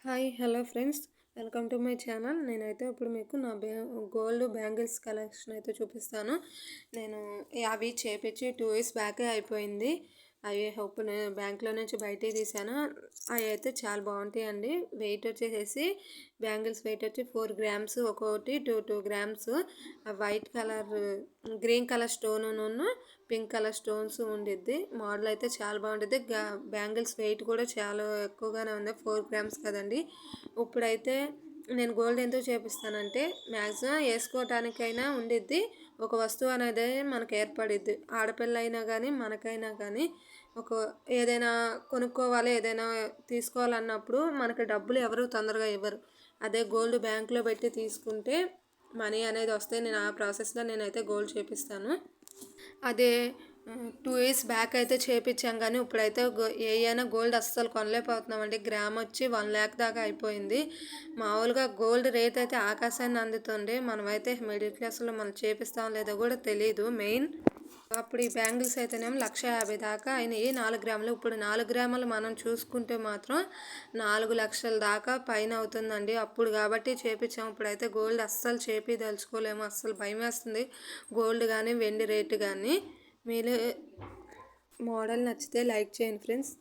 Hi hello friends, welcome to my channel. నేనైతే ఇప్పుడు మీకు నా గోల్డ్ బ్యాంగిల్స్ కలెక్షన్ అయితే చూపిస్తాను. నేను అవి చేపించి 2 ఇయర్స్ బ్యాకే అయిపోయింది. అవి నేను బ్యాంక్లో నుంచి బయటికి తీసాను. అవి అయితే చాలా బాగుంటాయండి. వెయిట్ వచ్చేసి బ్యాంగిల్స్ వెయిట్ వచ్చి 4 గ్రామ్స్, ఒక్కొక్కటి 2 grams. White colour, green colour stone, pink colour stones ఉండిద్ది. మోడల్ అయితే చాలా బాగుంటుంది. బ్యాంగిల్స్ వెయిట్ కూడా చాలా ఎక్కువగానే ఉంది, 4 గ్రామ్స్ కదండి. ఇప్పుడైతే నేను గోల్డ్ ఎందుకు చేపిస్తానంటే మ్యాక్సిమం వేసుకోవటానికైనా ఉండిద్ది, ఒక వస్తువు అనేది మనకు ఏర్పడిద్ది. ఆడపిల్ల అయినా కానీ మనకైనా కానీ ఏదైనా కొనుక్కోవాలి, ఏదైనా తీసుకోవాలన్నప్పుడు మనకి డబ్బులు ఎవరు తొందరగా ఇవ్వరు. అదే గోల్డ్ బ్యాంక్లో పెట్టి తీసుకుంటే మనీ అనేది వస్తే నేను ఆ ప్రాసెస్లో నేనైతే గోల్డ్ చేపిస్తాను. అదే 2 ఇయర్స్ బ్యాక్ అయితే చేపించాం, కానీ ఇప్పుడైతే ఏమైనా గోల్డ్ అస్సలు కొనలేకపోతున్నామండి. గ్రామ్ వచ్చి 1 lakh దాకా అయిపోయింది. మామూలుగా గోల్డ్ రేట్ అయితే ఆకాశాన్ని అందుతుంది. మనమైతే మిడిల్ క్లాస్లో మనం చేపిస్తాం లేదో కూడా తెలియదు. మెయిన్ అప్పుడు ఈ బ్యాంగిల్స్ అయితేనేమో 1,50,000 దాకా అయినాయి 4 గ్రాములు. ఇప్పుడు 4 గ్రాములు మనం చూసుకుంటే మాత్రం 4 లక్షల దాకా పైన అవుతుందండి. అప్పుడు కాబట్టి చేపించాము. ఇప్పుడైతే గోల్డ్ అస్సలు చేపించదలుచుకోలేము, అస్సలు భయం వేస్తుంది గోల్డ్ కానీ వెండి రేటు కానీ. మీరు మోడల్ నచ్చితే లైక్ చేయండి ఫ్రెండ్స్.